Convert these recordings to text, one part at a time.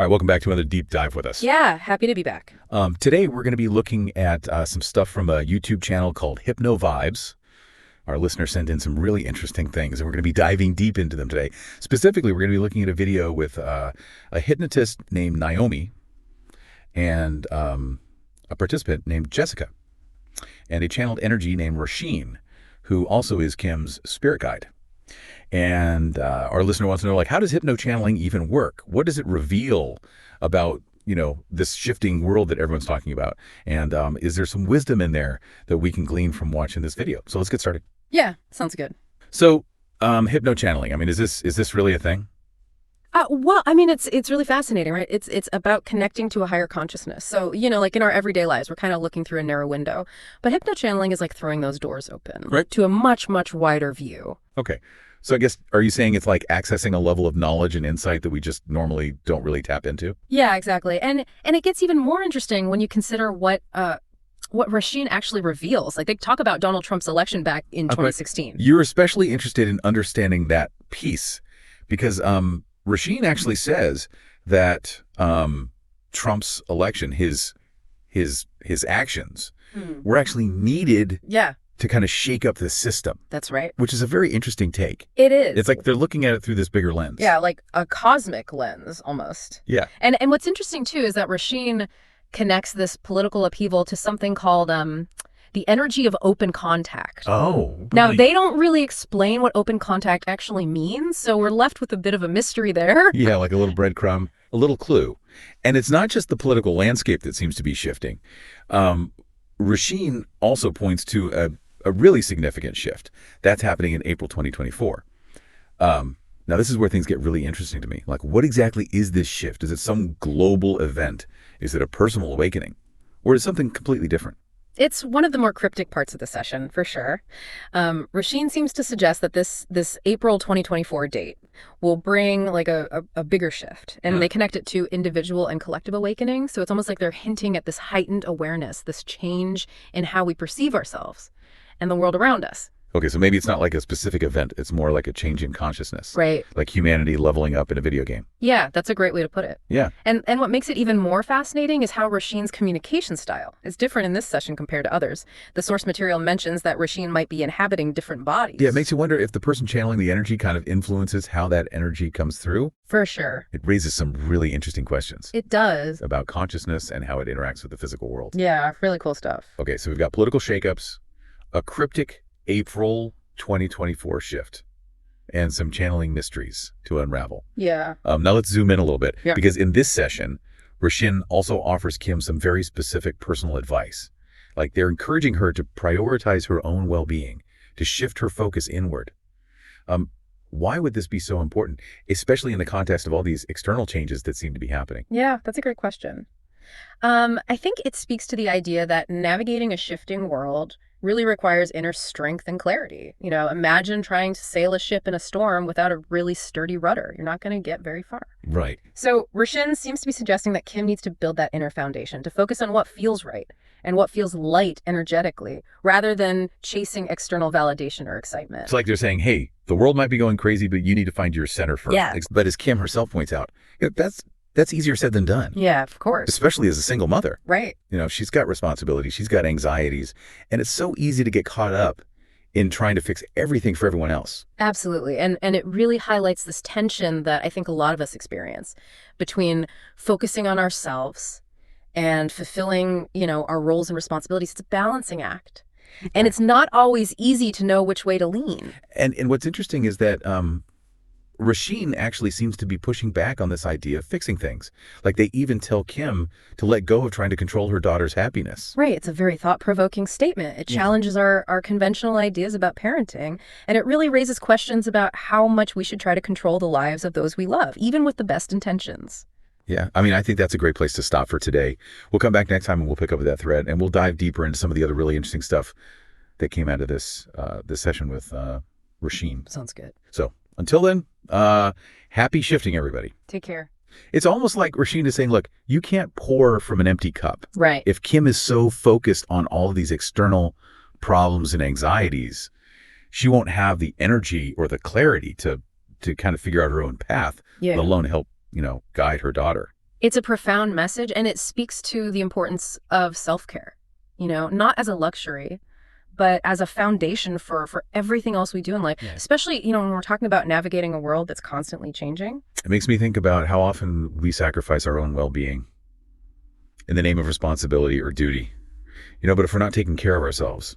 All right, welcome back to another deep dive with us. Yeah, happy to be back. Today, we're going to be looking at some stuff from a YouTube channel called Hypno Vibes. Our listeners sent in some really interesting things, and we're going to be diving deep into them today. Specifically, we're going to be looking at a video with a hypnotist named Naomi and a participant named Jessica, and a channeled energy named Rasheen, who also is Kim's spirit guide. And our listener wants to know, like, how does hypno channeling even work? What does it reveal about, this shifting world that everyone's talking about? And is there some wisdom in there that we can glean from watching this video? So let's get started. Yeah, sounds good. So hypno channeling, I mean, is this really a thing? Well, I mean, it's really fascinating, right? It's about connecting to a higher consciousness. So, like in our everyday lives, we're kind of looking through a narrow window. But hypno channeling is like throwing those doors open right, to a much, much wider view. Okay. So I guess, are you saying it's like accessing a level of knowledge and insight that we just normally don't really tap into? Yeah, exactly. And it gets even more interesting when you consider what Rasheen actually reveals. Like, they talk about Donald Trump's election back in 2016. You're especially interested in understanding that piece because Rasheen actually says that Trump's election, his actions were actually needed to kind of shake up the system. That's right. Which is a very interesting take. It is. It's like they're looking at it through this bigger lens. Yeah, like a cosmic lens almost. Yeah. And what's interesting too is that Rasheen connects this political upheaval to something called the energy of open contact. Oh. Now, they don't really explain what open contact actually means, so we're left with a bit of a mystery there. Yeah, like a little breadcrumb, a little clue. And it's not just the political landscape that seems to be shifting. Rasheen also points to a really significant shift. That's happening in April 2024. Now, this is where things get really interesting to me. Like, what exactly is this shift? Is it some global event? Is it a personal awakening? Or is it something completely different? It's one of the more cryptic parts of the session, for sure. Rasheen seems to suggest that this April 2024 date will bring like a bigger shift, and they connect it to individual and collective awakening. So it's almost like they're hinting at this heightened awareness, this change in how we perceive ourselves and the world around us. Okay, so maybe it's not like a specific event. It's more like a change in consciousness. Right. Like humanity leveling up in a video game. Yeah, that's a great way to put it. Yeah. And what makes it even more fascinating is how Rasheen's communication style is different in this session compared to others. The source material mentions that Rasheen might be inhabiting different bodies. Yeah, it makes you wonder if the person channeling the energy kind of influences how that energy comes through. For sure. It raises some really interesting questions. It does. About consciousness and how it interacts with the physical world. Yeah, really cool stuff. Okay, so we've got political shakeups, a cryptic April 2024 shift, and some channeling mysteries to unravel. Yeah. Now let's zoom in a little bit, yeah, because in this session, Rasheen also offers Kim some very specific personal advice. Like, they're encouraging her to prioritize her own well-being, to shift her focus inward. Why would this be so important, especially in the context of all these external changes that seem to be happening? Yeah, that's a great question. I think it speaks to the idea that navigating a shifting world really requires inner strength and clarity. Imagine trying to sail a ship in a storm without a really sturdy rudder. You're not going to get very far. Right. So Rasheen seems to be suggesting that Kim needs to build that inner foundation, to focus on what feels right and what feels light energetically, rather than chasing external validation or excitement. It's like they're saying, hey, the world might be going crazy, but you need to find your center first. Yeah. But as Kim herself points out, that's easier said than done. Yeah, of course. Especially as a single mother. Right. She's got responsibilities, she's got anxieties, and it's so easy to get caught up in trying to fix everything for everyone else. Absolutely. And it really highlights this tension that I think a lot of us experience between focusing on ourselves and fulfilling, our roles and responsibilities. It's a balancing act. And it's not always easy to know which way to lean. And what's interesting is that Rasheen actually seems to be pushing back on this idea of fixing things. Like, they even tell Kim to let go of trying to control her daughter's happiness. Right. It's a very thought-provoking statement. It challenges our conventional ideas about parenting, and it really raises questions about how much we should try to control the lives of those we love, even with the best intentions. Yeah, I mean, I think that's a great place to stop for today. We'll come back next time and we'll pick up with that thread, and we'll dive deeper into some of the other really interesting stuff that came out of this session with Rasheen. Sounds good. So until then, happy shifting, everybody. Take care. It's almost like Rasheen is saying, look, you can't pour from an empty cup. Right. If Kim is so focused on all of these external problems and anxieties, she won't have the energy or the clarity to kind of figure out her own path, let alone help, guide her daughter. It's a profound message, and it speaks to the importance of self-care, not as a luxury, but as a foundation for everything else we do in life, especially, when we're talking about navigating a world that's constantly changing. It makes me think about how often we sacrifice our own well-being in the name of responsibility or duty. But if we're not taking care of ourselves,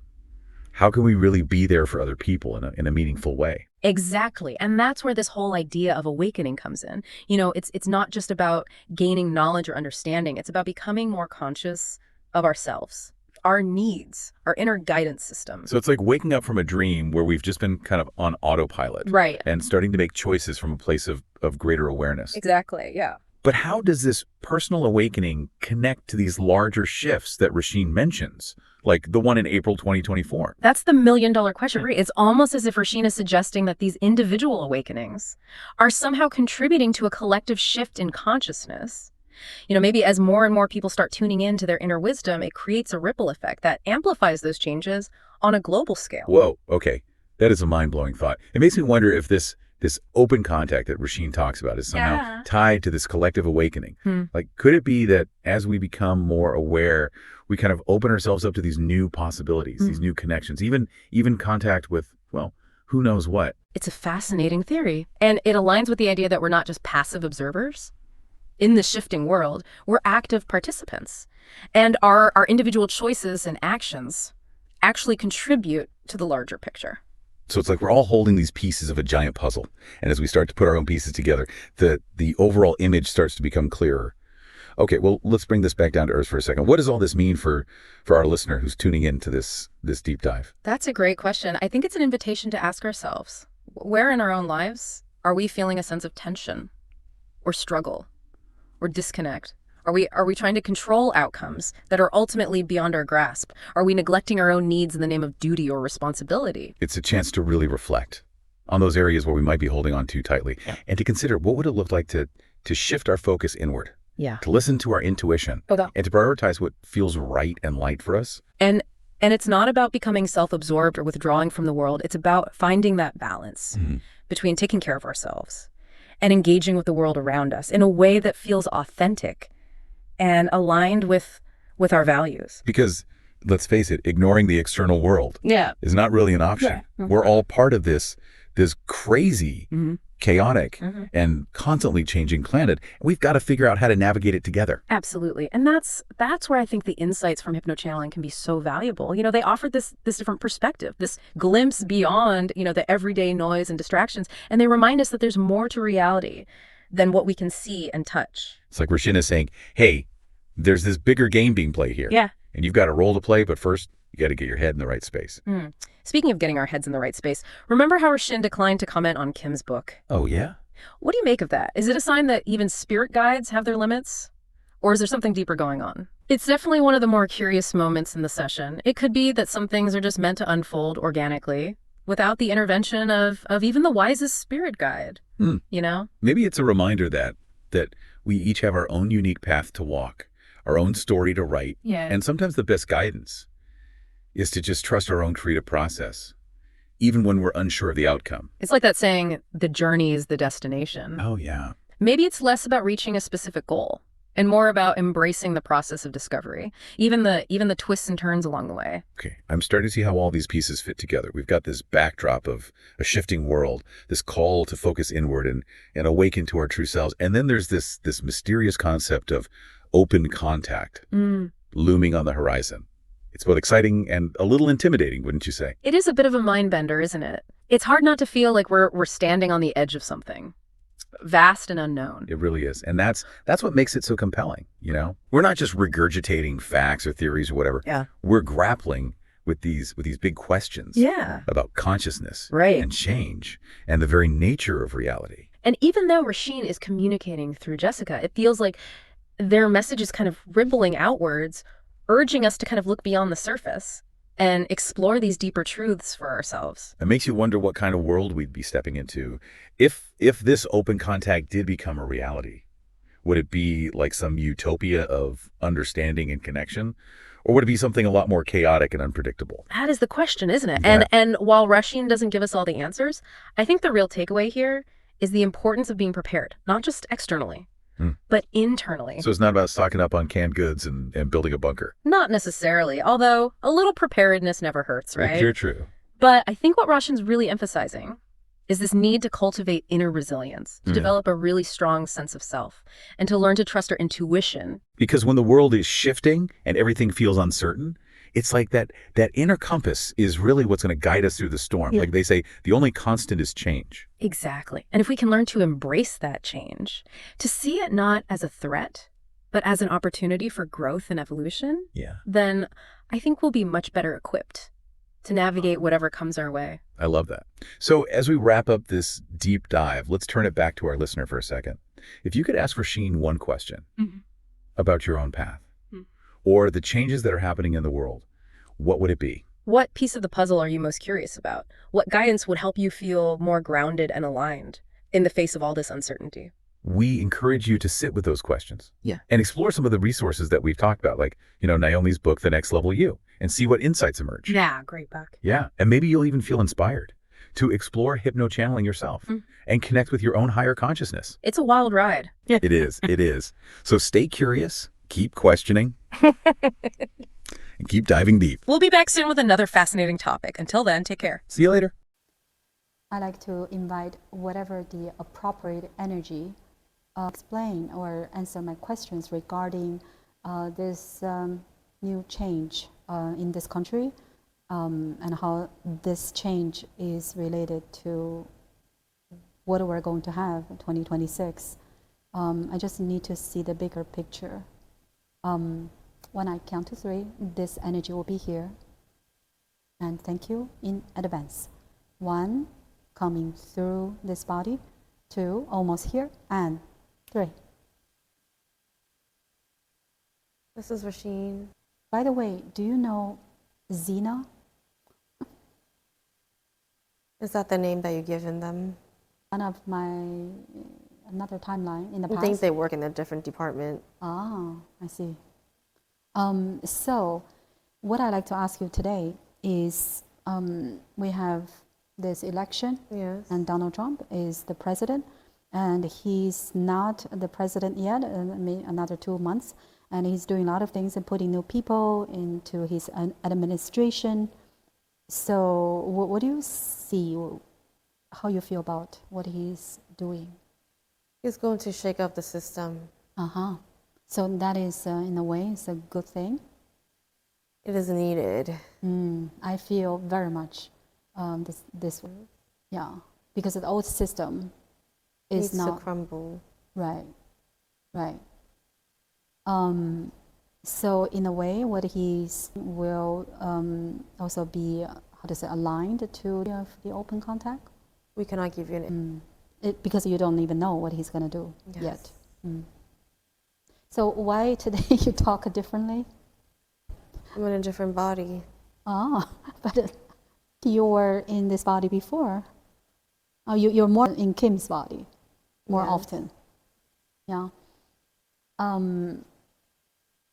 how can we really be there for other people in a meaningful way? Exactly. And that's where this whole idea of awakening comes in. It's not just about gaining knowledge or understanding. It's about becoming more conscious of ourselves, our needs, our inner guidance system. So it's like waking up from a dream where we've just been kind of on autopilot. Right. And starting to make choices from a place of greater awareness. Exactly. Yeah. But how does this personal awakening connect to these larger shifts that Rasheen mentions, like the one in April 2024? That's the million-dollar question. It's almost as if Rasheen is suggesting that these individual awakenings are somehow contributing to a collective shift in consciousness. Maybe as more and more people start tuning in to their inner wisdom, it creates a ripple effect that amplifies those changes on a global scale. Whoa, okay. That is a mind-blowing thought. It makes me wonder if this open contact that Rasheen talks about is somehow tied to this collective awakening. Like, could it be that as we become more aware, we kind of open ourselves up to these new possibilities, these new connections, even contact with, well, who knows what? It's a fascinating theory. And it aligns with the idea that we're not just passive observers in the shifting world. We're active participants. And our individual choices and actions actually contribute to the larger picture. So it's like we're all holding these pieces of a giant puzzle. And as we start to put our own pieces together, the overall image starts to become clearer. Okay, well, let's bring this back down to earth for a second. What does all this mean for our listener who's tuning into this deep dive? That's a great question. I think it's an invitation to ask ourselves, where in our own lives are we feeling a sense of tension or struggle or disconnect? Are we trying to control outcomes that are ultimately beyond our grasp? Are we neglecting our own needs in the name of duty or responsibility? It's a chance to really reflect on those areas where we might be holding on too tightly and to consider what would it look like to shift our focus inward, to listen to our intuition and to prioritize what feels right and light for us. And it's not about becoming self-absorbed or withdrawing from the world. It's about finding that balance between taking care of ourselves and engaging with the world around us in a way that feels authentic and aligned with our values. Because, let's face it, ignoring the external world is not really an option. We're all part of this crazy, chaotic, and constantly changing planet. We've got to figure out how to navigate it together. Absolutely. And that's where I think the insights from hypnochanneling can be so valuable. They offer this different perspective, this glimpse beyond, the everyday noise and distractions. And they remind us that there's more to reality than what we can see and touch. It's like Rasheen is saying, hey, there's this bigger game being played here. Yeah. And you've got a role to play, but first, you got to get your head in the right space. Speaking of getting our heads in the right space, remember how Rasheen declined to comment on Kim's book? Oh, yeah? What do you make of that? Is it a sign that even spirit guides have their limits? Or is there something deeper going on? It's definitely one of the more curious moments in the session. It could be that some things are just meant to unfold organically without the intervention of even the wisest spirit guide, Maybe it's a reminder that we each have our own unique path to walk, our own story to write, and sometimes the best guidance is to just trust our own creative process, even when we're unsure of the outcome. It's like that saying, the journey is the destination. Oh, yeah. Maybe it's less about reaching a specific goal and more about embracing the process of discovery, even the twists and turns along the way. Okay, I'm starting to see how all these pieces fit together. We've got this backdrop of a shifting world, this call to focus inward and awaken to our true selves. And then there's this mysterious concept of open contact looming on the horizon. It's both exciting and a little intimidating, wouldn't you say? It is a bit of a mind bender, isn't it? It's hard not to feel like we're standing on the edge of something vast and unknown. It really is. And that's what makes it so compelling, We're not just regurgitating facts or theories or whatever. Yeah. We're grappling with these big questions about consciousness and change and the very nature of reality. And even though Rasheen is communicating through Jessica, it feels like their message is kind of rippling outwards, urging us to kind of look beyond the surface and explore these deeper truths for ourselves. It makes you wonder what kind of world we'd be stepping into if this open contact did become a reality. Would it be like some utopia of understanding and connection? Or would it be something a lot more chaotic and unpredictable? That is the question, isn't it? Yeah. And while Rasheen doesn't give us all the answers, I think the real takeaway here is the importance of being prepared, not just externally, but internally. So it's not about stocking up on canned goods and building a bunker. Not necessarily, although a little preparedness never hurts, right? You're true. But I think what Roshan's really emphasizing is this need to cultivate inner resilience, to develop a really strong sense of self, and to learn to trust our intuition. Because when the world is shifting and everything feels uncertain, it's like that inner compass is really what's going to guide us through the storm. Yeah. Like they say, the only constant is change. Exactly. And if we can learn to embrace that change, to see it not as a threat, but as an opportunity for growth and evolution, then I think we'll be much better equipped to navigate whatever comes our way. I love that. So as we wrap up this deep dive, let's turn it back to our listener for a second. If you could ask Rasheen one question about your own path or the changes that are happening in the world, what would it be? What piece of the puzzle are you most curious about? What guidance would help you feel more grounded and aligned in the face of all this uncertainty? We encourage you to sit with those questions Yeah. and explore some of the resources that we've talked about, like, Naomi's book, The Next Level You, and see what insights emerge. Yeah, great book. Yeah. And maybe you'll even feel inspired to explore hypno-channeling yourself and connect with your own higher consciousness. It's a wild ride. It is. It is. So stay curious, keep questioning, and keep diving deep. We'll be back soon with another fascinating topic. Until then, take care. See you later. I like to invite whatever the appropriate energy explain or answer my questions regarding this new change in this country and how this change is related to what we're going to have in 2026. I just need to see the bigger picture. When I count to 3, this energy will be here. And thank you in advance. 1, coming through this body. 2, almost here. And 3. This is Rasheen. By the way, do you know Xena? Is that the name that you've given them? One of another timeline in the past. I think they work in a different department. Ah, I see. So what I'd like to ask you today is we have this election, Yes. and Donald Trump is the president, and he's not the president yet, another 2 months, and he's doing a lot of things and putting new people into his administration. So what do you see, how you feel about what he's doing? He's going to shake up the system. So that is, in a way, it's a good thing. It is needed. I feel very much this way. Yeah, because the old system is Needs not to crumble. right. So in a way, what he's will also be aligned to the open contact. We cannot give you an Because you don't even know what he's going to do Yes. yet. So why today you talk differently? I'm in a different body. But you were in this body before. You're more in Kim's body more Yes. often. Yeah.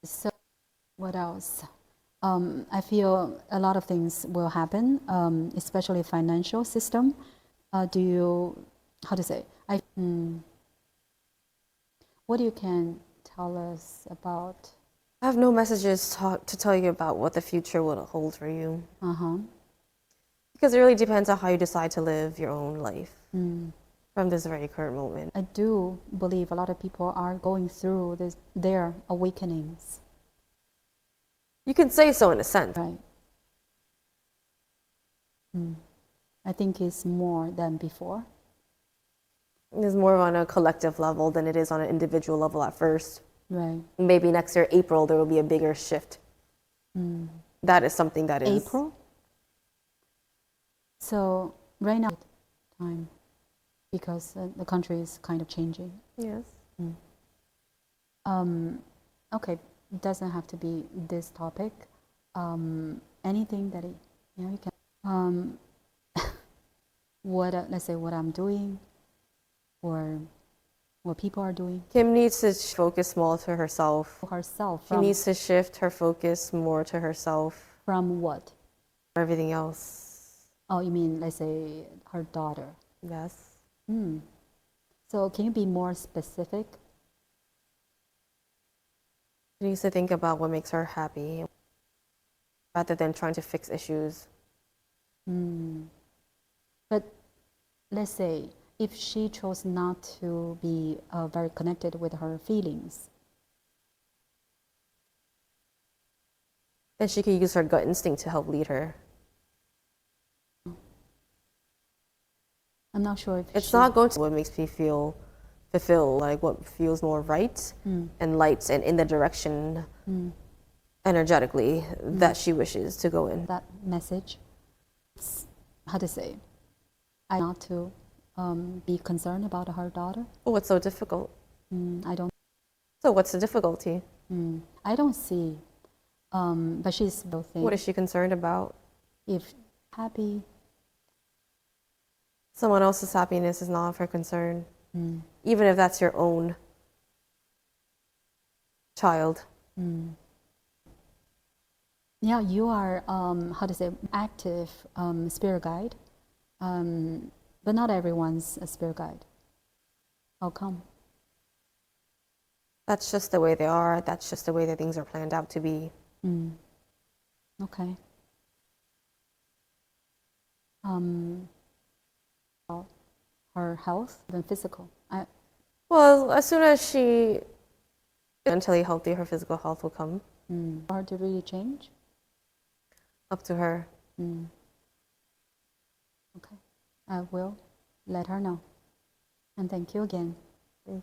So what else? I feel a lot of things will happen, especially financial system. What you can tell us about? I have no messages to tell you about what the future will hold for you. Because it really depends on how you decide to live your own life from this very current moment. I do believe a lot of people are going through their awakenings. You can say so in a sense. Right. I think it's more than before. It's more on a collective level than it is on an individual level at first. Right. Maybe next year, April, there will be a bigger shift. That is something that is... April? So right now, time, because the country is kind of changing. Yes. Okay, it doesn't have to be this topic. Anything that you can. Let's say what I'm doing, or what people are doing. Kim needs to focus more to herself. Herself. She needs to shift her focus more to herself. From what? Everything else. Oh, you mean, let's say, her daughter. Yes. So can you be more specific? She needs to think about what makes her happy rather than trying to fix issues. But let's say if she chose not to be very connected with her feelings, then she could use her gut instinct to help lead her. I'm not sure if It's not going to what makes me feel fulfilled, like what feels more right and light and in the direction energetically that she wishes to go in. that message. It's, how to say, I not to be concerned about her daughter. Oh, what's so difficult? I don't. So what's the difficulty? I don't see. But she's both things. What is she concerned about? If happy, Someone else's happiness is not of her concern, even if that's your own child. yeah, you are how to say active spirit guide, but not everyone's a spirit guide. How come? That's just the way they are. That's just the way that things are planned out to be. Okay. Her health and physical. Well, as soon as she is mentally healthy, her physical health will come. Hard to really change. Up to her. Okay. I will let her know. And thank you again. Thank you.